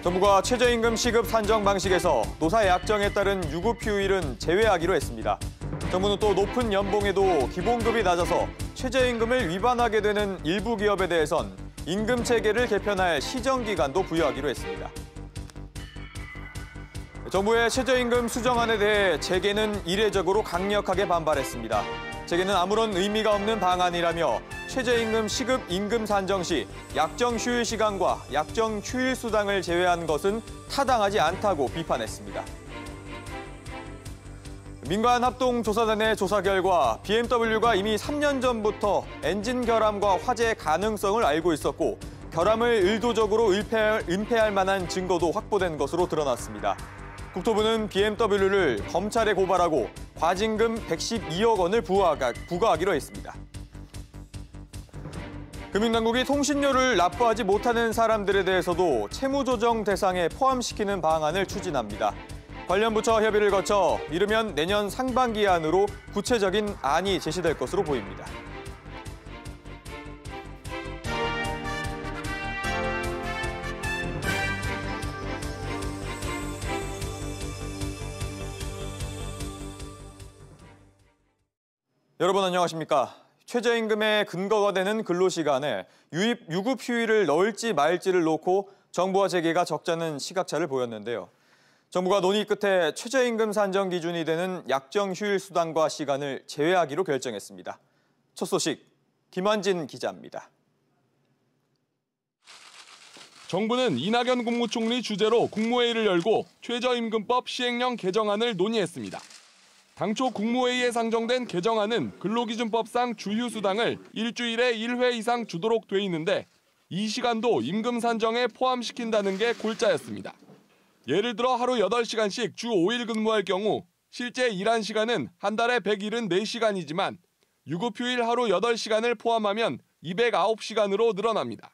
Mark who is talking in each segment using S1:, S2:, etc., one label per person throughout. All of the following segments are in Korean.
S1: 정부가 최저임금 시급 산정 방식에서 노사 약정에 따른 유급휴일은 제외하기로 했습니다. 정부는 또 높은 연봉에도 기본급이 낮아서 최저임금을 위반하게 되는 일부 기업에 대해선 임금 체계를 개편할 시정기간도 부여하기로 했습니다. 정부의 최저임금 수정안에 대해 재계는 이례적으로 강력하게 반발했습니다. 재계는 아무런 의미가 없는 방안이라며 최저임금 시급 임금 산정 시 약정 휴일 시간과 약정 휴일 수당을 제외한 것은 타당하지 않다고 비판했습니다. 민간합동조사단의 조사 결과 BMW가 이미 3년 전부터 엔진 결함과 화재 가능성을 알고 있었고 결함을 의도적으로 은폐할 만한 증거도 확보된 것으로 드러났습니다. 국토부는 BMW를 검찰에 고발하고 과징금 112억 원을 부과하기로 했습니다. 금융당국이 통신료를 납부하지 못하는 사람들에 대해서도 채무조정 대상에 포함시키는 방안을 추진합니다. 관련 부처 협의를 거쳐 이르면 내년 상반기 안으로 구체적인 안이 제시될 것으로 보입니다. 여러분 안녕하십니까? 최저임금의 근거가 되는 근로시간에 유급휴일을 넣을지 말지를 놓고 정부와 재계가 적잖은 시각차를 보였는데요. 정부가 논의 끝에 최저임금 산정 기준이 되는 약정휴일 수당과 시간을 제외하기로 결정했습니다. 첫 소식, 김환진 기자입니다.
S2: 정부는 이낙연 국무총리 주재로 국무회의를 열고 최저임금법 시행령 개정안을 논의했습니다. 당초 국무회의에 상정된 개정안은 근로기준법상 주휴수당을 일주일에 1회 이상 주도록 돼 있는데 이 시간도 임금 산정에 포함시킨다는 게 골자였습니다. 예를 들어 하루 8시간씩 주 5일 근무할 경우 실제 일한 시간은 한 달에 174시간이지만 유급휴일 하루 8시간을 포함하면 209시간으로 늘어납니다.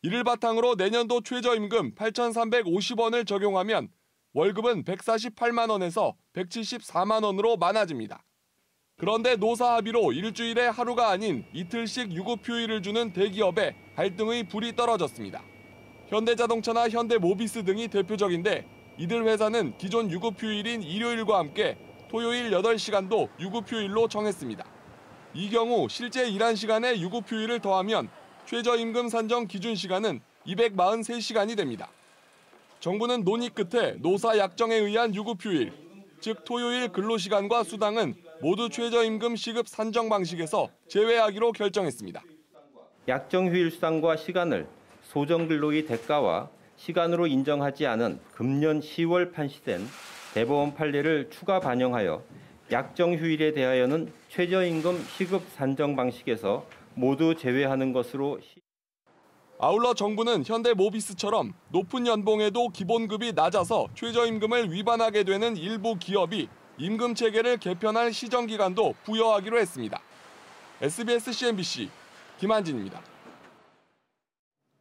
S2: 이를 바탕으로 내년도 최저임금 8,350원을 적용하면 월급은 148만 원에서 174만 원으로 많아집니다. 그런데 노사 합의로 일주일에 하루가 아닌 이틀씩 유급휴일을 주는 대기업에 갈등의 불이 떨어졌습니다. 현대자동차나 현대모비스 등이 대표적인데 이들 회사는 기존 유급휴일인 일요일과 함께 토요일 8시간도 유급휴일로 정했습니다. 이 경우 실제 일한 시간에 유급휴일을 더하면 최저임금 산정 기준 시간은 243시간이 됩니다. 정부는 논의 끝에 노사 약정에 의한 유급휴일, 즉 토요일 근로시간과 수당은 모두 최저임금 시급 산정 방식에서 제외하기로 결정했습니다.
S3: 약정휴일 수당과 시간을 소정근로의 대가와 시간으로 인정하지 않은 금년 10월 판시된 대법원 판례를 추가 반영하여 약정휴일에 대하여는 최저임금 시급 산정 방식에서 모두 제외하는 것으로.
S2: 아울러 정부는 현대모비스처럼 높은 연봉에도 기본급이 낮아서 최저임금을 위반하게 되는 일부 기업이 임금 체계를 개편할 시정기간도 부여하기로 했습니다. SBS CNBC 김한진입니다.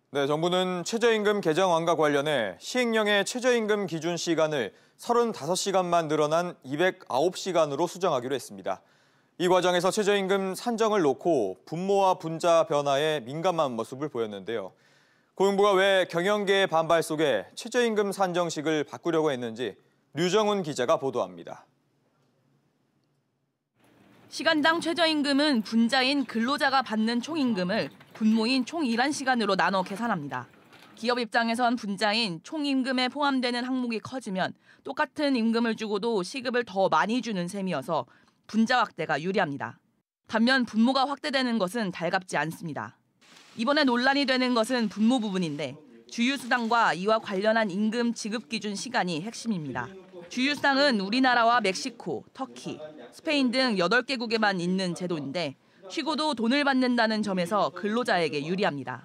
S1: 네, 정부는 최저임금 개정안과 관련해 시행령의 최저임금 기준 시간을 35시간만 늘어난 209시간으로 수정하기로 했습니다. 이 과정에서 최저임금 산정을 놓고 분모와 분자 변화에 민감한 모습을 보였는데요. 고용부가 왜 경영계의 반발 속에 최저임금 산정식을 바꾸려고 했는지 류정훈 기자가 보도합니다.
S4: 시간당 최저임금은 분자인 근로자가 받는 총임금을 분모인 총 일한 시간으로 나눠 계산합니다. 기업 입장에선 분자인 총임금에 포함되는 항목이 커지면 똑같은 임금을 주고도 시급을 더 많이 주는 셈이어서 분자 확대가 유리합니다. 반면 분모가 확대되는 것은 달갑지 않습니다. 이번에 논란이 되는 것은 분모 부분인데 주휴수당과 이와 관련한 임금 지급 기준 시간이 핵심입니다. 주휴수당은 우리나라와 멕시코, 터키, 스페인 등 8개국에만 있는 제도인데 쉬고도 돈을 받는다는 점에서 근로자에게 유리합니다.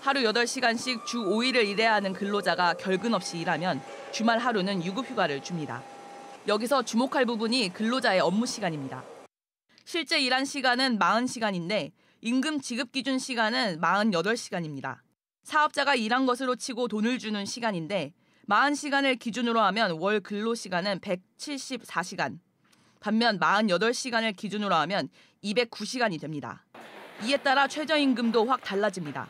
S4: 하루 8시간씩 주 5일을 일해야 하는 근로자가 결근 없이 일하면 주말 하루는 유급휴가를 줍니다. 여기서 주목할 부분이 근로자의 업무 시간입니다. 실제 일한 시간은 40시간인데 임금 지급 기준 시간은 48시간입니다. 사업자가 일한 것으로 치고 돈을 주는 시간인데 40시간을 기준으로 하면 월 근로시간은 174시간, 반면 48시간을 기준으로 하면 209시간이 됩니다. 이에 따라 최저임금도 확 달라집니다.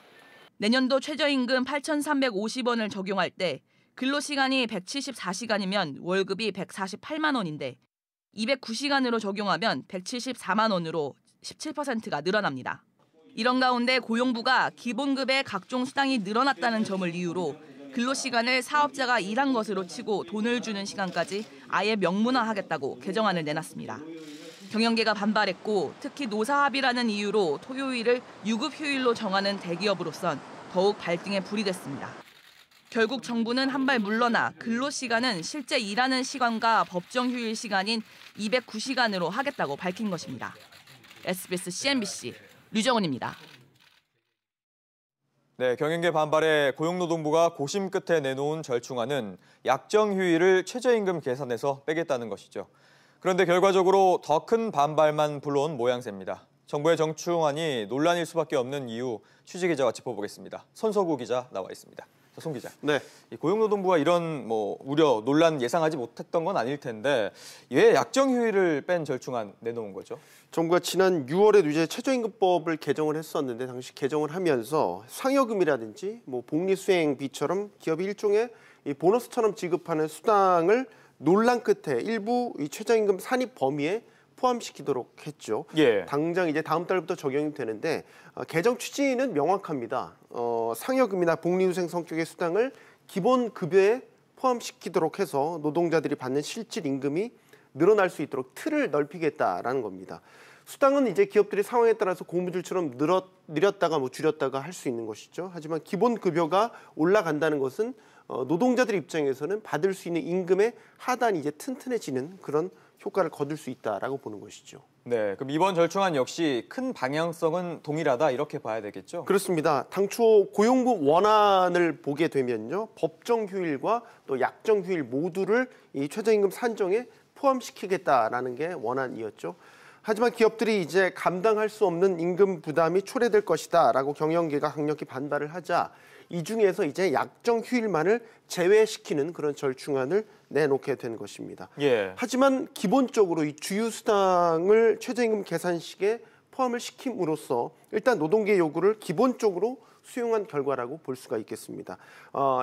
S4: 내년도 최저임금 8,350원을 적용할 때 근로시간이 174시간이면 월급이 148만 원인데 209시간으로 적용하면 174만 원으로 17%가 늘어납니다. 이런 가운데 고용부가 기본급의 각종 수당이 늘어났다는 점을 이유로 근로시간을 사업자가 일한 것으로 치고 돈을 주는 시간까지 아예 명문화하겠다고 개정안을 내놨습니다. 경영계가 반발했고 특히 노사합의라는 이유로 토요일을 유급휴일로 정하는 대기업으로선 더욱 발등에 불이 됐습니다. 결국 정부는 한 발 물러나 근로시간은 실제 일하는 시간과 법정휴일 시간인 209시간으로 하겠다고 밝힌 것입니다. SBS CNBC 류정은입니다.
S1: 네, 경영계 반발에 고용노동부가 고심 끝에 내놓은 절충안은 약정휴일을 최저임금 계산에서 빼겠다는 것이죠. 그런데 결과적으로 더 큰 반발만 불러온 모양새입니다. 정부의 절충안이 논란일 수밖에 없는 이유 취재 기자와 짚어보겠습니다. 손석우 기자 나와 있습니다. 송 기자.
S5: 네.
S1: 이 고용노동부가 이런 우려, 논란 예상하지 못했던 건 아닐 텐데 왜 약정휴일을 뺀 절충안 내놓은 거죠?
S5: 정부가 지난 6월에 이제 최저임금법을 개정을 했었는데 당시 개정을 하면서 상여금이라든지 복리수행비처럼 기업이 일종의 이 보너스처럼 지급하는 수당을 논란 끝에 일부 이 최저임금 산입 범위에 포함시키도록 했죠.
S1: 예.
S5: 당장 이제 다음 달부터 적용이 되는데 개정 취지는 명확합니다. 상여금이나 복리후생 성격의 수당을 기본 급여에 포함시키도록 해서 노동자들이 받는 실질 임금이 늘어날 수 있도록 틀을 넓히겠다라는 겁니다. 수당은 이제 기업들이 상황에 따라서 고무줄처럼 늘렸다가 줄였다가 할 수 있는 것이죠. 하지만 기본 급여가 올라간다는 것은 노동자들 입장에서는 받을 수 있는 임금의 하단이 이제 튼튼해지는 그런 효과를 거둘 수 있다라고 보는 것이죠.
S1: 네, 그럼 이번 절충안 역시 큰 방향성은 동일하다 이렇게 봐야 되겠죠?
S5: 그렇습니다. 당초 고용부 원안을 보게 되면요, 법정휴일과 또 약정휴일 모두를 이 최저임금 산정에 포함시키겠다라는 게 원안이었죠. 하지만 기업들이 이제 감당할 수 없는 임금 부담이 초래될 것이다라고 경영계가 강력히 반발을 하자 이 중에서 이제 약정휴일만을 제외시키는 그런 절충안을 내놓게 된 것입니다.
S1: 예.
S5: 하지만 기본적으로 이 주휴수당을 최저임금 계산식에 포함을 시킴으로써 일단 노동계 요구를 기본적으로 수용한 결과라고 볼 수가 있겠습니다.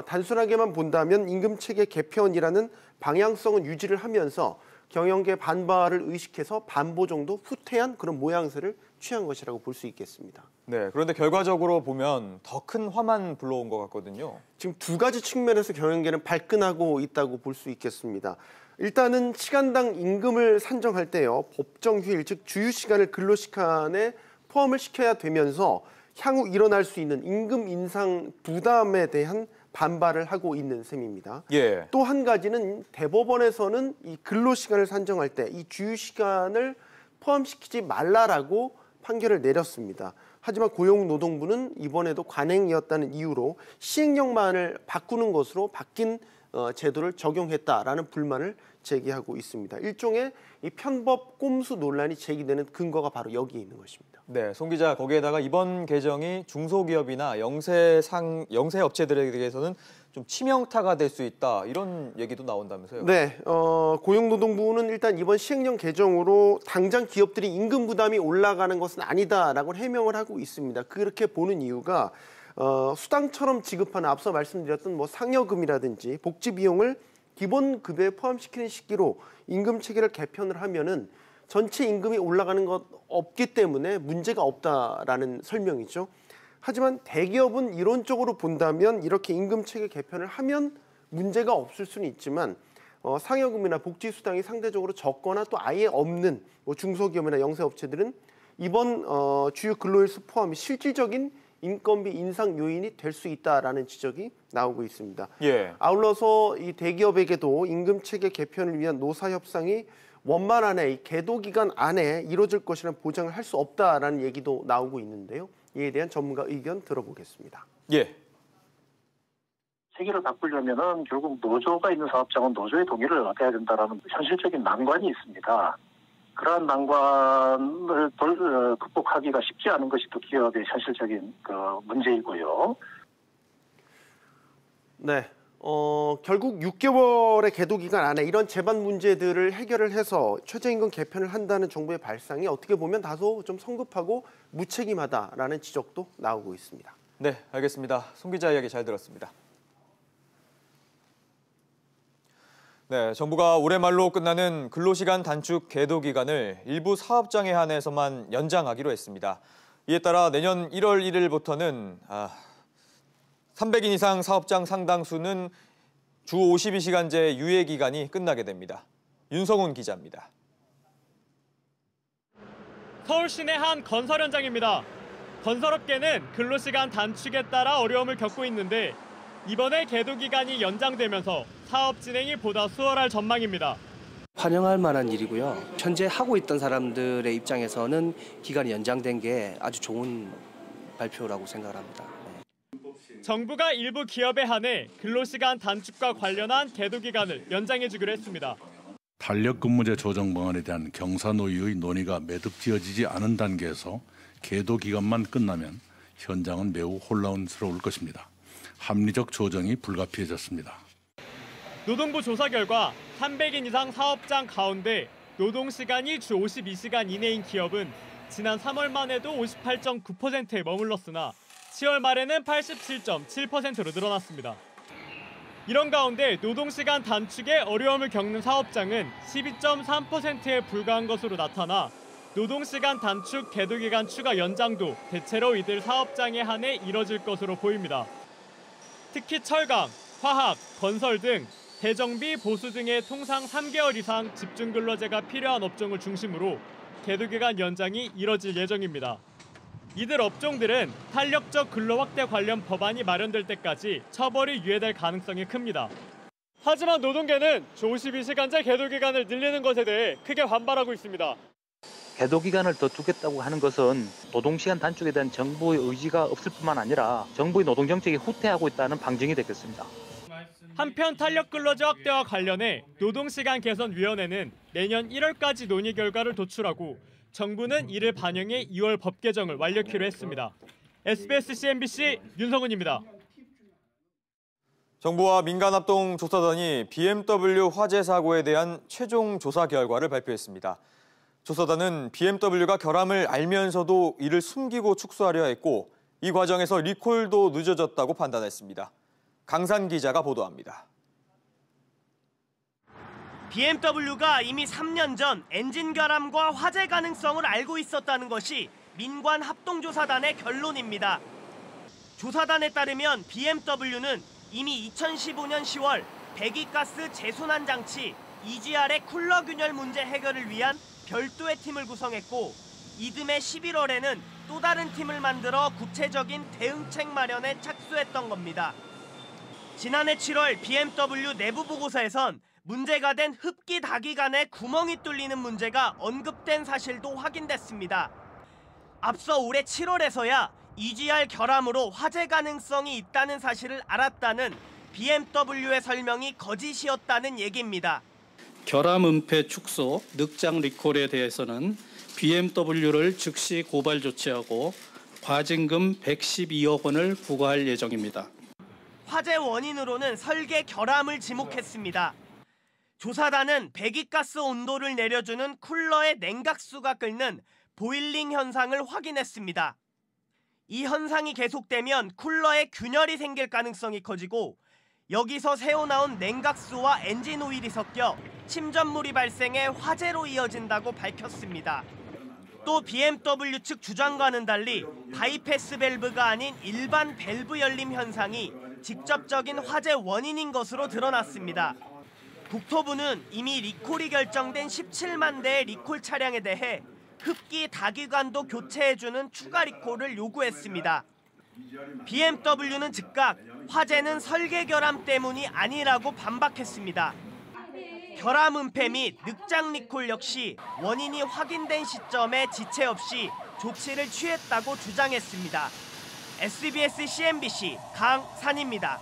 S5: 단순하게만 본다면 임금체계 개편이라는 방향성은 유지를 하면서 경영계 반발을 의식해서 반보 정도 후퇴한 그런 모양새를 취한 것이라고 볼 수 있겠습니다.
S1: 네, 그런데 결과적으로 보면 더 큰 화만 불러온 것 같거든요.
S5: 지금 두 가지 측면에서 경영계는 발끈하고 있다고 볼 수 있겠습니다. 일단은 시간당 임금을 산정할 때요, 법정휴일, 즉 주휴시간을 근로시간에 포함을 시켜야 되면서 향후 일어날 수 있는 임금 인상 부담에 대한 반발을 하고 있는 셈입니다.
S1: 예.
S5: 또 한 가지는 대법원에서는 이 근로시간을 산정할 때 이 주휴시간을 포함시키지 말라라고 판결을 내렸습니다. 하지만 고용노동부는 이번에도 관행이었다는 이유로 시행령만을 바꾸는 것으로 바뀐 제도를 적용했다라는 불만을 제기하고 있습니다. 일종의 이 편법 꼼수 논란이 제기되는 근거가 바로 여기에 있는 것입니다.
S1: 네, 송 기자, 거기에다가 이번 개정이 중소기업이나 영세 업체들에게서는 좀 치명타가 될 수 있다, 이런 얘기도 나온다면서요?
S5: 네, 고용노동부는 일단 이번 시행령 개정으로 당장 기업들이 임금 부담이 올라가는 것은 아니다라고 해명을 하고 있습니다. 그렇게 보는 이유가 수당처럼 지급하는 앞서 말씀드렸던 상여금이라든지 복지 비용을 기본 급여에 포함시키는 시기로 임금 체계를 개편을 하면은 전체 임금이 올라가는 것 없기 때문에 문제가 없다라는 설명이죠. 하지만 대기업은 이론적으로 본다면 이렇게 임금 체계 개편을 하면 문제가 없을 수는 있지만 상여금이나 복지 수당이 상대적으로 적거나 또 아예 없는 중소기업이나 영세업체들은 이번 주요 근로일수 포함이 실질적인 인건비 인상 요인이 될 수 있다라는 지적이 나오고 있습니다.
S1: 예.
S5: 아울러서 이 대기업에게도 임금 체계 개편을 위한 노사 협상이 원만 안에 이 계도 기간 안에 이루어질 것이라는 보장을 할 수 없다라는 얘기도 나오고 있는데요. 이에 대한 전문가 의견 들어보겠습니다.
S1: 예.
S6: 체계를 바꾸려면은 결국 노조가 있는 사업장은 노조의 동의를 얻어야 된다라는 현실적인 난관이 있습니다. 그러한 난관을 극복하기가 쉽지 않은 것이 또 기업의 현실적인 문제이고요.
S5: 네, 결국 6개월의 계도 기간 안에 이런 제반 문제들을 해결을 해서 최저임금 개편을 한다는 정부의 발상이 어떻게 보면 다소 좀 성급하고 무책임하다라는 지적도 나오고 있습니다.
S1: 네, 알겠습니다. 송 기자 이야기 잘 들었습니다. 네, 정부가 올해 말로 끝나는 근로시간 단축 계도 기간을 일부 사업장에 한해서만 연장하기로 했습니다. 이에 따라 내년 1월 1일부터는 300인 이상 사업장 상당수는 주 52시간제 유예 기간이 끝나게 됩니다. 윤성훈 기자입니다.
S7: 서울 시내 한 건설 현장입니다. 건설업계는 근로시간 단축에 따라 어려움을 겪고 있는데 이번에 계도 기간이 연장되면서 사업 진행이 보다 수월할 전망입니다.
S8: 환영할 만한 일이고요. 현재 하고 있던 사람들의 입장에서는 기간이 연장된 게 아주 좋은 발표라고 생각합니다.
S7: 정부가 일부 기업에 한해 근로시간 단축과 관련한 계도 기간을 연장해주기로 했습니다.
S9: 탄력근무제 조정 방안에 대한 경사노위의 논의가 매듭지어지지 않은 단계에서 계도 기간만 끝나면 현장은 매우 혼란스러울 것입니다. 합리적 조정이 불가피해졌습니다.
S7: 노동부 조사 결과 300인 이상 사업장 가운데 노동시간이 주 52시간 이내인 기업은 지난 3월만 해도 58.9%에 머물렀으나 10월 말에는 87.7%로 늘어났습니다. 이런 가운데 노동시간 단축에 어려움을 겪는 사업장은 12.3%에 불과한 것으로 나타나 노동시간 단축 계도기간 추가 연장도 대체로 이들 사업장에 한해 이뤄질 것으로 보입니다. 특히 철강, 화학, 건설 등 대정비, 보수 등의 통상 3개월 이상 집중근로제가 필요한 업종을 중심으로 계도기간 연장이 이뤄질 예정입니다. 이들 업종들은 탄력적 근로 확대 관련 법안이 마련될 때까지 처벌이 유예될 가능성이 큽니다. 하지만 노동계는 주 52시간제 계도기간을 늘리는 것에 대해 크게 반발하고 있습니다.
S10: 계도기간을 더 두겠다고 하는 것은 노동시간 단축에 대한 정부의 의지가 없을 뿐만 아니라 정부의 노동정책이 후퇴하고 있다는 방증이 되겠습니다.
S7: 한편 탄력근로제 확대와 관련해 노동시간개선위원회는 내년 1월까지 논의 결과를 도출하고 정부는 이를 반영해 2월 법 개정을 완료키로 했습니다. SBS CNBC 윤성훈입니다.
S1: 정부와 민간합동조사단이 BMW 화재 사고에 대한 최종 조사 결과를 발표했습니다. 조사단은 BMW가 결함을 알면서도 이를 숨기고 축소하려 했고 이 과정에서 리콜도 늦어졌다고 판단했습니다. 강산 기자가 보도합니다.
S11: BMW가 이미 3년 전 엔진 결함과 화재 가능성을 알고 있었다는 것이 민관 합동조사단의 결론입니다. 조사단에 따르면 BMW는 이미 2015년 10월 배기가스 재순환 장치 EGR의 쿨러 균열 문제 해결을 위한 별도의 팀을 구성했고 이듬해 11월에는 또 다른 팀을 만들어 구체적인 대응책 마련에 착수했던 겁니다. 지난해 7월 BMW 내부 보고서에선 문제가 된 흡기 다기관에 구멍이 뚫리는 문제가 언급된 사실도 확인됐습니다. 앞서 올해 7월에서야 EGR 결함으로 화재 가능성이 있다는 사실을 알았다는 BMW의 설명이 거짓이었다는 얘기입니다.
S12: 결함 은폐 축소, 늑장 리콜에 대해서는 BMW를 즉시 고발 조치하고 과징금 112억 원을 부과할 예정입니다.
S11: 화재 원인으로는 설계 결함을 지목했습니다. 조사단은 배기가스 온도를 내려주는 쿨러의 냉각수가 끓는 보일링 현상을 확인했습니다. 이 현상이 계속되면 쿨러에 균열이 생길 가능성이 커지고 여기서 새어나온 냉각수와 엔진 오일이 섞여 침전물이 발생해 화재로 이어진다고 밝혔습니다. 또 BMW 측 주장과는 달리 바이패스 밸브가 아닌 일반 밸브 열림 현상이 직접적인 화재 원인인 것으로 드러났습니다. 국토부는 이미 리콜이 결정된 17만 대의 리콜 차량에 대해 흡기 다기관도 교체해주는 추가 리콜을 요구했습니다. BMW는 즉각 화재는 설계 결함 때문이 아니라고 반박했습니다. 결함 은폐 및 늑장 리콜 역시 원인이 확인된 시점에 지체 없이 조치를 취했다고 주장했습니다. SBS CNBC 강산입니다.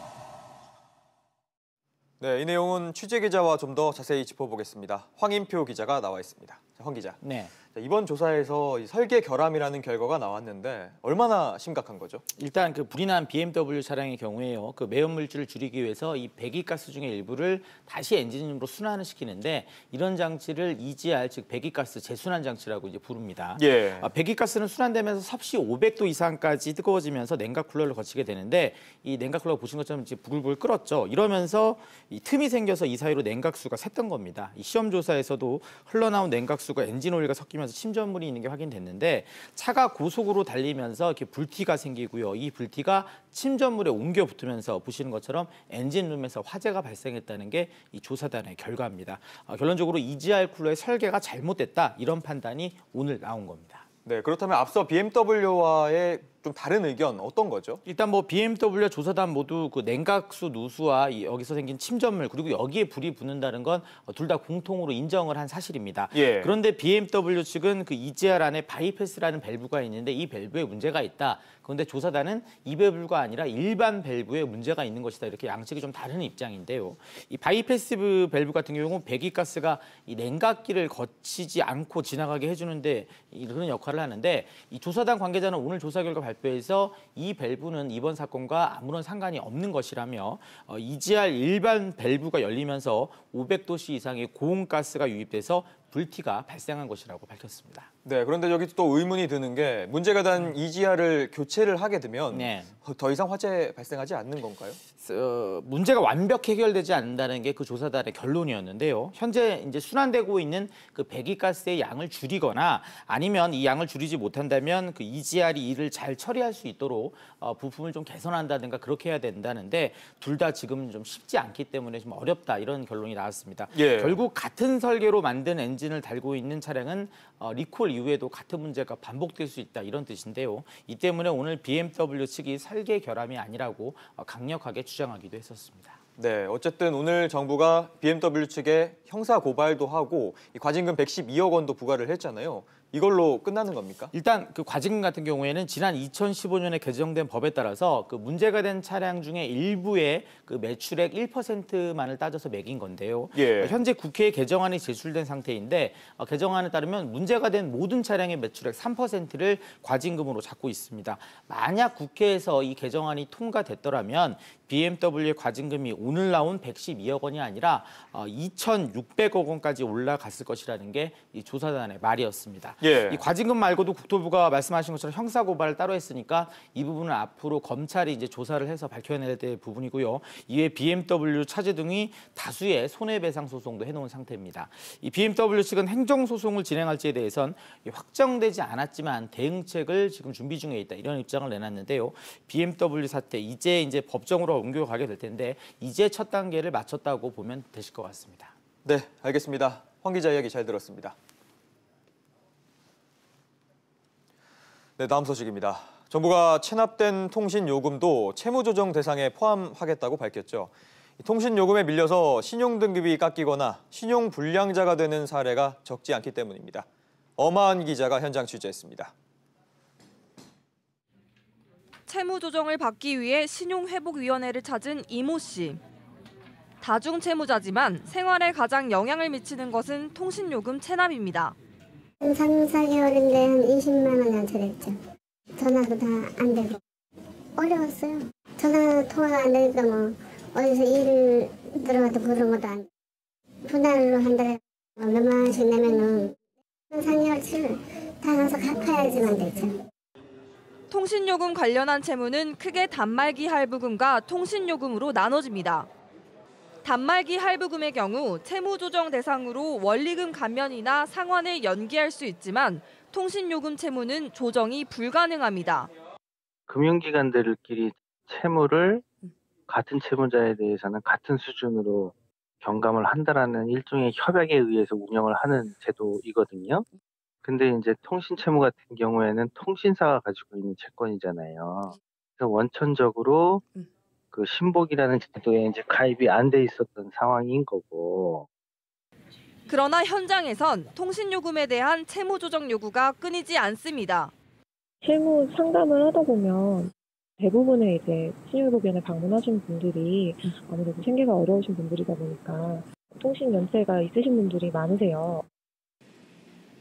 S1: 네, 이 내용은 취재 기자와 좀 더 자세히 짚어보겠습니다. 황인표 기자가 나와 있습니다. 황 기자.
S13: 네.
S1: 이번 조사에서 설계 결함이라는 결과가 나왔는데 얼마나 심각한 거죠?
S13: 일단 그 불이 난 BMW 차량의 경우에요. 그 매연 물질을 줄이기 위해서 이 배기가스 중에 일부를 다시 엔진으로 순환을 시키는데 이런 장치를 EGR 즉 배기가스 재순환 장치라고 이제 부릅니다.
S1: 예.
S13: 배기가스는 순환되면서 섭씨 500도 이상까지 뜨거워지면서 냉각 쿨러를 거치게 되는데 이 냉각 쿨러 보신 것처럼 이제 부글부글 끓었죠. 이러면서 이 틈이 생겨서 이 사이로 냉각수가 샜던 겁니다. 이 시험 조사에서도 흘러나온 냉각수가 엔진 오일과 섞이면서 침전물이 있는 게 확인됐는데 차가 고속으로 달리면서 이렇게 불티가 생기고요. 이 불티가 침전물에 옮겨 붙으면서 보시는 것처럼 엔진룸에서 화재가 발생했다는 게 이 조사단의 결과입니다. 결론적으로 EGR 쿨러의 설계가 잘못됐다 이런 판단이 오늘 나온 겁니다.
S1: 네, 그렇다면 앞서 BMW와의 좀 다른 의견 어떤 거죠?
S13: 일단 뭐 BMW 조사단 모두 그 냉각수 누수와 여기서 생긴 침전물 그리고 여기에 불이 붙는다는 건 둘 다 공통으로 인정을 한 사실입니다.
S1: 예.
S13: 그런데 BMW 측은 그 EGR 안에 바이패스라는 밸브가 있는데 이 밸브에 문제가 있다. 그런데 조사단은 이 밸브가 아니라 일반 밸브에 문제가 있는 것이다. 이렇게 양측이 좀 다른 입장인데요. 이 바이패스 밸브 같은 경우는 배기가스가 이 냉각기를 거치지 않고 지나가게 해주는데 그런 역할을 하는데 이 조사단 관계자는 오늘 조사 결과 발표에서 이 밸브는 이번 사건과 아무런 상관이 없는 것이라며 EGR 일반 밸브가 열리면서 500도씨 이상의 고온가스가 유입돼서 불티가 발생한 것이라고 밝혔습니다.
S1: 네, 그런데 여기 또 의문이 드는 게 문제가 된 EGR을 교체를 하게 되면 더 이상 화재 발생하지 않는 건가요?
S13: 문제가 완벽히 해결되지 않는다는 게 그 조사단의 결론이었는데요. 현재 이제 순환되고 있는 그 배기가스의 양을 줄이거나 아니면 이 양을 줄이지 못한다면 그 EGR이 이를 잘 처리할 수 있도록 부품을 좀 개선한다든가 그렇게 해야 된다는데 둘 다 지금 좀 쉽지 않기 때문에 좀 어렵다 이런 결론이 나왔습니다.
S1: 예.
S13: 결국 같은 설계로 만든 엔진을 달고 있는 차량은 리콜 이후에도 같은 문제가 반복될 수 있다 이런 뜻인데요. 이 때문에 오늘 BMW 측이 설계 결함이 아니라고 강력하게 주장하기도 했었습니다.
S1: 네, 어쨌든 오늘 정부가 BMW 측에 형사 고발도 하고 이 과징금 112억 원도 부과를 했잖아요. 이걸로 끝나는 겁니까?
S13: 일단 그 과징금 같은 경우에는 지난 2015년에 개정된 법에 따라서 그 문제가 된 차량 중에 일부의 그 매출액 1%만을 따져서 매긴 건데요.
S1: 예.
S13: 현재 국회에 개정안이 제출된 상태인데 개정안에 따르면 문제가 된 모든 차량의 매출액 3%를 과징금으로 잡고 있습니다. 만약 국회에서 이 개정안이 통과됐더라면 BMW의 과징금이 오늘 나온 112억 원이 아니라 2,600억 원까지 올라갔을 것이라는 게 이 조사단의 말이었습니다.
S1: 예.
S13: 이 과징금 말고도 국토부가 말씀하신 것처럼 형사 고발을 따로 했으니까 이 부분은 앞으로 검찰이 이제 조사를 해서 밝혀내야 될 부분이고요. 이외 BMW, 차주 등이 다수의 손해배상 소송도 해놓은 상태입니다. 이 BMW 측은 행정소송을 진행할지에 대해선 확정되지 않았지만 대응책을 지금 준비 중에 있다 이런 입장을 내놨는데요. BMW 사태 이제 법정으로 옮겨가게 될 텐데 이제 첫 단계를 마쳤다고 보면 되실 것 같습니다.
S1: 네, 알겠습니다. 황 기자 이야기 잘 들었습니다. 네, 다음 소식입니다. 정부가 체납된 통신 요금도 채무조정 대상에 포함하겠다고 밝혔죠. 통신 요금에 밀려서 신용등급이 깎이거나 신용불량자가 되는 사례가 적지 않기 때문입니다. 엄하은 기자가 현장 취재했습니다.
S14: 채무조정을 받기 위해 신용회복위원회를 찾은 이모 씨. 다중채무자지만 생활에 가장 영향을 미치는 것은 통신요금 체납입니다.
S15: 3, 4개월인데 한 20만 원 연체됐죠. 전화도 다 안 되고 어려웠어요. 전화 통화가 안 되니까 뭐 어디서 일 들어가도 그런 것도 안 분할로 한 달에 몇만 원씩 내면은 3개월치를 다 나서 갚아야지만 되죠.
S14: 통신요금 관련한 채무는 크게 단말기 할부금과 통신요금으로 나눠집니다. 단말기 할부금의 경우 채무조정 대상으로 원리금 감면이나 상환을 연기할 수 있지만 통신요금 채무는 조정이 불가능합니다.
S16: 금융기관들끼리 채무를 같은 채무자에 대해서는 같은 수준으로 경감을 한다라는 일종의 협약에 의해서 운영을 하는 제도이거든요. 근데 이제 통신채무 같은 경우에는 통신사가 가지고 있는 채권이잖아요. 그래서 원천적으로 그 신복이라는 제도에 이제 가입이 안 돼 있었던 상황인 거고.
S14: 그러나 현장에선 통신요금에 대한 채무조정 요구가 끊이지 않습니다.
S17: 채무 상담을 하다 보면 대부분의 이제 신용회복위원회 방문하시는 분들이 아무래도 생계가 어려우신 분들이다 보니까 통신 연체가 있으신 분들이 많으세요.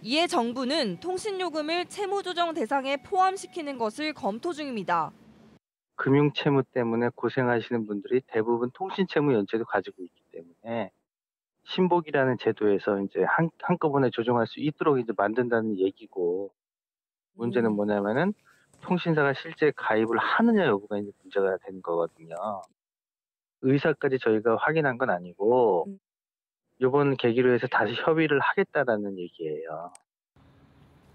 S14: 이에 정부는 통신요금을 채무조정 대상에 포함시키는 것을 검토 중입니다.
S16: 금융채무 때문에 고생하시는 분들이 대부분 통신채무 연체도 가지고 있기 때문에 신복이라는 제도에서 이제 한꺼번에 조정할 수 있도록 이제 만든다는 얘기고, 문제는 뭐냐면은 통신사가 실제 가입을 하느냐 여부가 이제 문제가 되는 거거든요. 의사까지 저희가 확인한 건 아니고 이번 계기로 해서 다시 협의를 하겠다라는 얘기예요.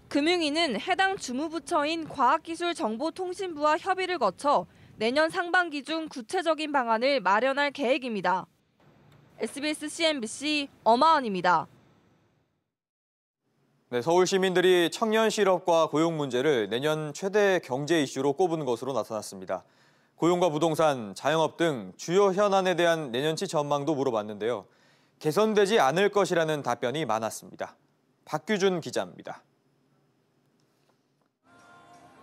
S14: 금융위는 해당 주무부처인 과학기술정보통신부와 협의를 거쳐 내년 상반기 중 구체적인 방안을 마련할 계획입니다. SBS CNBC 엄하은입니다.
S1: 네, 서울 시민들이 청년 실업과 고용 문제를 내년 최대 경제 이슈로 꼽은 것으로 나타났습니다. 고용과 부동산, 자영업 등 주요 현안에 대한 내년치 전망도 물어봤는데요. 개선되지 않을 것이라는 답변이 많았습니다. 박규준 기자입니다.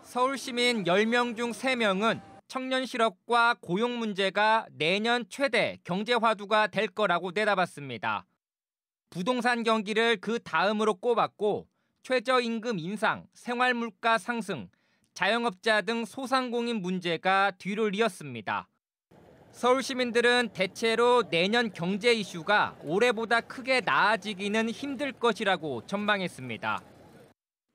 S18: 서울 시민 10명 중 3명은 청년 실업과 고용 문제가 내년 최대 경제 화두가 될 거라고 내다봤습니다. 부동산 경기를 그 다음으로 꼽았고 최저임금 인상, 생활물가 상승, 자영업자 등 소상공인 문제가 뒤를 이었습니다. 서울 시민들은 대체로 내년 경제 이슈가 올해보다 크게 나아지기는 힘들 것이라고 전망했습니다.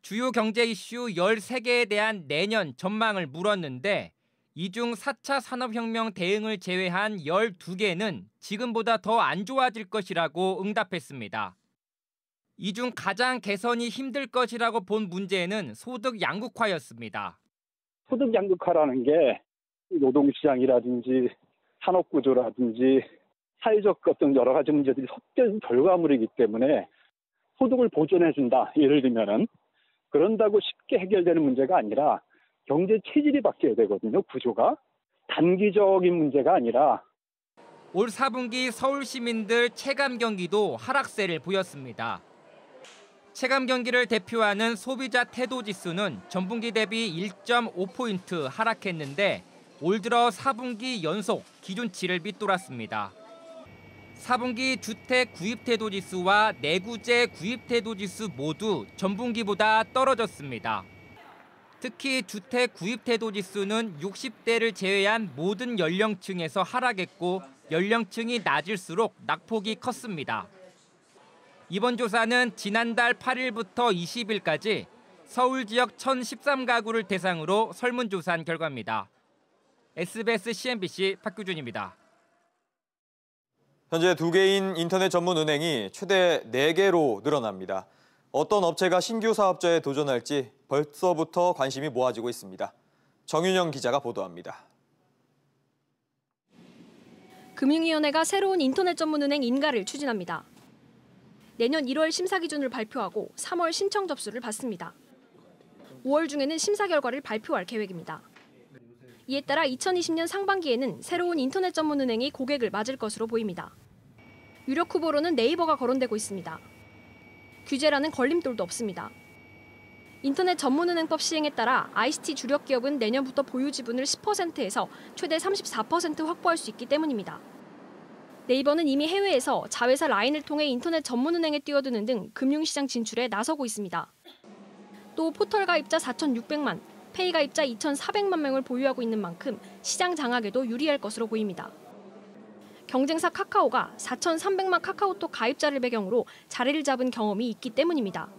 S18: 주요 경제 이슈 13개에 대한 내년 전망을 물었는데 이 중 4차 산업혁명 대응을 제외한 12개는 지금보다 더 안 좋아질 것이라고 응답했습니다. 이 중 가장 개선이 힘들 것이라고 본 문제는 소득 양극화였습니다.
S19: 소득 양극화라는 게 노동시장이라든지 산업구조라든지 사회적 어떤 여러 가지 문제들이 섞여진 결과물이기 때문에 소득을 보존해준다. 예를 들면은 그런다고 쉽게 해결되는 문제가 아니라 경제 체질이 바뀌어야 되거든요. 구조가. 단기적인 문제가 아니라.
S18: 올 4분기 서울 시민들 체감 경기도 하락세를 보였습니다. 체감 경기를 대표하는 소비자 태도 지수는 전분기 대비 1.5포인트 하락했는데 올 들어 4분기 연속 기준치를 밑돌았습니다. 4분기 주택 구입 태도 지수와 내구재 구입 태도 지수 모두 전분기보다 떨어졌습니다. 특히 주택 구입 태도 지수는 60대를 제외한 모든 연령층에서 하락했고 연령층이 낮을수록 낙폭이 컸습니다. 이번 조사는 지난달 8일부터 20일까지 서울 지역 1013가구를 대상으로 설문조사한 결과입니다. SBS CNBC 박규준입니다.
S1: 현재 2개인 인터넷 전문 은행이 최대 4개로 늘어납니다. 어떤 업체가 신규 사업자에 도전할지 벌써부터 관심이 모아지고 있습니다. 정윤영 기자가 보도합니다.
S20: 금융위원회가 새로운 인터넷 전문은행 인가를 추진합니다. 내년 1월 심사 기준을 발표하고 3월 신청 접수를 받습니다. 5월 중에는 심사 결과를 발표할 계획입니다. 이에 따라 2020년 상반기에는 새로운 인터넷 전문은행이 고객을 맞을 것으로 보입니다. 유력 후보로는 네이버가 거론되고 있습니다. 규제라는 걸림돌도 없습니다. 인터넷 전문은행법 시행에 따라 ICT 주력 기업은 내년부터 보유 지분을 10%에서 최대 34% 확보할 수 있기 때문입니다. 네이버는 이미 해외에서 자회사 라인을 통해 인터넷 전문은행에 뛰어드는 등 금융시장 진출에 나서고 있습니다. 또 포털 가입자 4,600만, 페이 가입자 2,400만 명을 보유하고 있는 만큼 시장 장악에도 유리할 것으로 보입니다. 경쟁사 카카오가 4,300만 카카오톡 가입자를 배경으로 자리를 잡은 경험이 있기 때문입니다.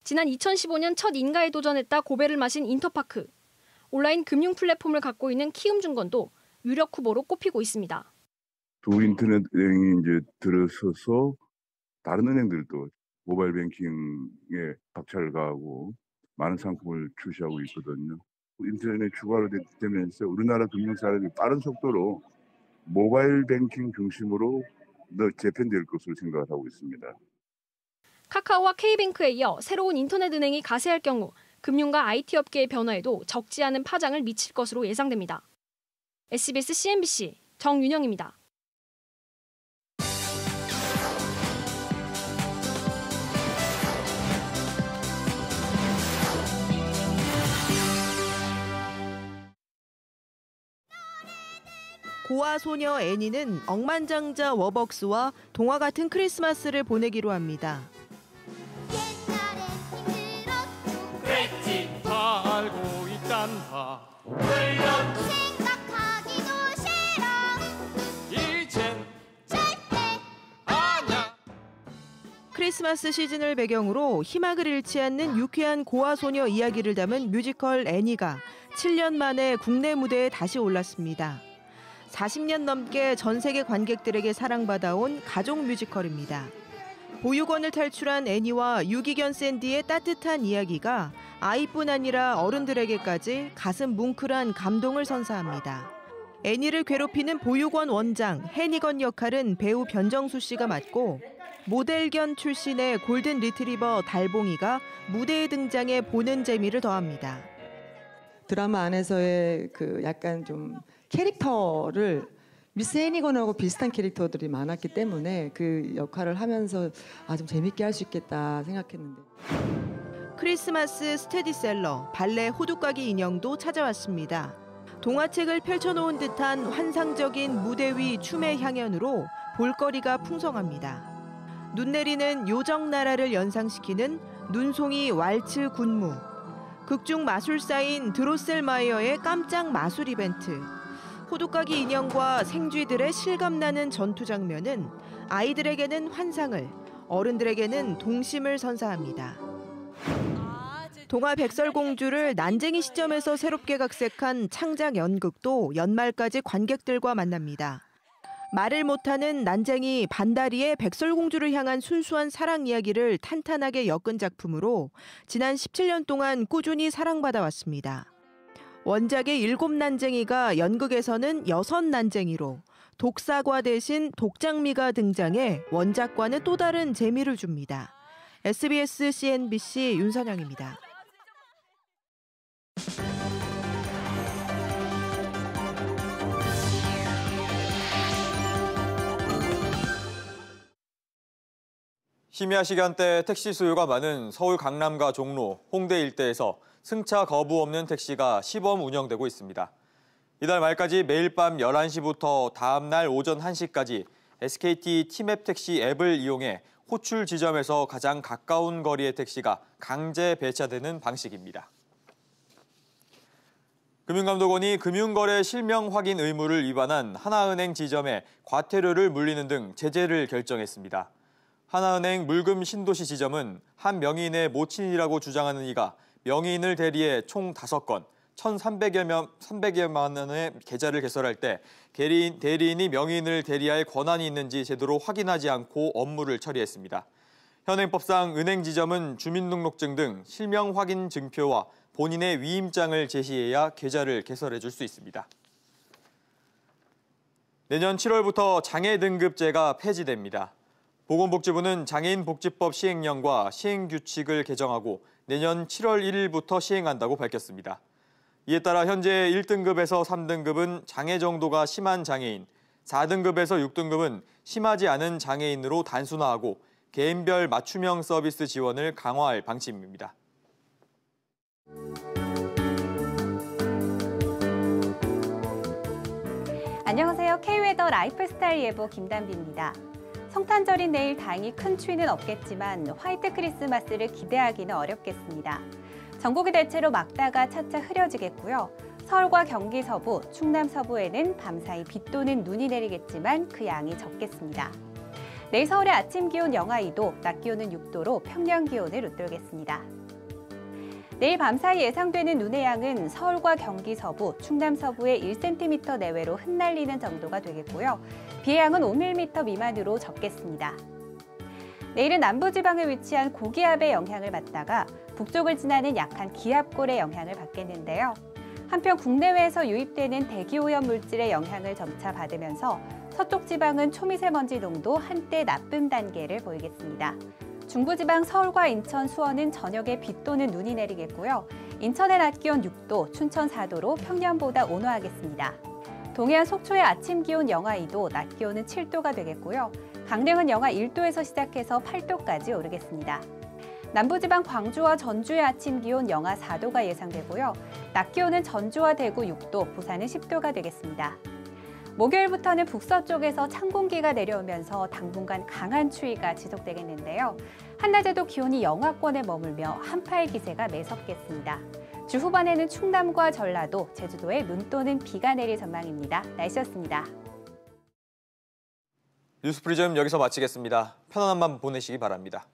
S20: 지난 2015년 첫 인가에 도전했다 고배를 마신 인터파크. 온라인 금융 플랫폼을 갖고 있는 키움증권도 유력 후보로 꼽히고 있습니다.
S21: 두 인터넷 은행이 이제 들어서서 다른 은행들도 모바일 뱅킹에 박차를 가하고 많은 상품을 출시하고 있거든요. 인터넷 추가로 되면서 우리나라 금융사들이 빠른 속도로 모바일 뱅킹 중심으로 재편될 것으로 생각을 하고 있습니다.
S20: 카카오와 K뱅크에 이어 새로운 인터넷 은행이 가세할 경우 금융과 IT 업계의 변화에도 적지 않은 파장을 미칠 것으로 예상됩니다. SBS CNBC 정윤영입니다.
S22: 고아 소녀 애니는 억만장자 워벅스와 동화 같은 크리스마스를 보내기로 합니다.
S2: 생각하기도 싫어. 이젠 절대 아냐.
S22: 크리스마스 시즌을 배경으로 희망을 잃지 않는 유쾌한 고아소녀 이야기를 담은 뮤지컬 애니가 7년 만에 국내 무대에 다시 올랐습니다. 40년 넘게 전 세계 관객들에게 사랑받아온 가족 뮤지컬입니다. 보육원을 탈출한 애니와 유기견 샌디의 따뜻한 이야기가 아이뿐 아니라 어른들에게까지 가슴 뭉클한 감동을 선사합니다. 애니를 괴롭히는 보육원 원장 해니건 역할은 배우 변정수 씨가 맡고 모델견 출신의 골든 리트리버 달봉이가 무대에 등장해 보는 재미를 더합니다.
S3: 드라마 안에서의 그 약간 좀 캐릭터를 미스 해니건하고 비슷한 캐릭터들이 많았기 때문에 그 역할을 하면서 좀 재밌게 할 수 있겠다 생각했는데.
S22: 크리스마스 스테디셀러 발레 호두까기 인형도 찾아왔습니다. 동화책을 펼쳐놓은 듯한 환상적인 무대 위 춤의 향연으로 볼거리가 풍성합니다. 눈 내리는 요정나라를 연상시키는 눈송이 왈츠 군무, 극중 마술사인 드로셀마이어의 깜짝 마술 이벤트, 호두까기 인형과 생쥐들의 실감나는 전투 장면은 아이들에게는 환상을, 어른들에게는 동심을 선사합니다. 동화 백설공주를 난쟁이 시점에서 새롭게 각색한 창작 연극도 연말까지 관객들과 만납니다. 말을 못하는 난쟁이 반다리의 백설공주를 향한 순수한 사랑 이야기를 탄탄하게 엮은 작품으로 지난 17년 동안 꾸준히 사랑받아 왔습니다. 원작의 7난쟁이가 연극에서는 6난쟁이로 독사과 대신 독장미가 등장해 원작과는 또 다른 재미를 줍니다. SBS CNBC 윤선영입니다.
S1: 심야 시간대 택시 수요가 많은 서울 강남과 종로, 홍대 일대에서 승차 거부 없는 택시가 시범 운영되고 있습니다. 이달 말까지 매일 밤 11시부터 다음 날 오전 1시까지 SKT 티맵 택시 앱을 이용해 호출 지점에서 가장 가까운 거리의 택시가 강제 배차되는 방식입니다. 금융감독원이 금융거래 실명 확인 의무를 위반한 하나은행 지점에 과태료를 물리는 등 제재를 결정했습니다. 하나은행 물금 신도시 지점은 한 명의인의 모친이라고 주장하는 이가 명의인을 대리해 총 5건, 1,300여만 원의 계좌를 개설할 때 대리인이 명의인을 대리할 권한이 있는지 제대로 확인하지 않고 업무를 처리했습니다. 현행법상 은행 지점은 주민등록증 등 실명 확인 증표와 본인의 위임장을 제시해야 계좌를 개설해 줄 수 있습니다. 내년 7월부터 장애 등급제가 폐지됩니다. 보건복지부는 장애인복지법 시행령과 시행규칙을 개정하고 내년 7월 1일부터 시행한다고 밝혔습니다. 이에 따라 현재 1등급에서 3등급은 장애 정도가 심한 장애인, 4등급에서 6등급은 심하지 않은 장애인으로 단순화하고 개인별 맞춤형 서비스 지원을 강화할 방침입니다.
S23: 안녕하세요. K웨더 라이프스타일 예보 김단비입니다. 성탄절인 내일 다행히 큰 추위는 없겠지만 화이트 크리스마스를 기대하기는 어렵겠습니다. 전국이 대체로 맑다가 차차 흐려지겠고요. 서울과 경기 서부, 충남 서부에는 밤사이 비 또는 눈이 내리겠지만 그 양이 적겠습니다. 내일 서울의 아침 기온 영하 2도, 낮 기온은 6도로 평년 기온을 웃돌겠습니다. 내일 밤사이 예상되는 눈의 양은 서울과 경기 서부, 충남 서부에 1cm 내외로 흩날리는 정도가 되겠고요. 비의 양은 5mm 미만으로 적겠습니다. 내일은 남부지방에 위치한 고기압의 영향을 받다가 북쪽을 지나는 약한 기압골의 영향을 받겠는데요. 한편 국내외에서 유입되는 대기오염 물질의 영향을 점차 받으면서 서쪽 지방은 초미세먼지 농도 한때 나쁨 단계를 보이겠습니다. 중부지방 서울과 인천, 수원은 저녁에 비 또는 눈이 내리겠고요. 인천의 낮 기온 6도, 춘천 4도로 평년보다 온화하겠습니다. 동해안 속초의 아침 기온 영하 2도, 낮 기온은 7도가 되겠고요. 강릉은 영하 1도에서 시작해서 8도까지 오르겠습니다. 남부지방 광주와 전주의 아침 기온 영하 4도가 예상되고요. 낮 기온은 전주와 대구 6도, 부산은 10도가 되겠습니다. 목요일부터는 북서쪽에서 찬 공기가 내려오면서 당분간 강한 추위가 지속되겠는데요. 한낮에도 기온이 영하권에 머물며 한파의 기세가 매섭겠습니다. 주 후반에는 충남과 전라도, 제주도에 눈 또는 비가 내릴 전망입니다. 날씨였습니다.
S1: 뉴스프리즘 여기서 마치겠습니다. 편안한 밤 보내시기 바랍니다.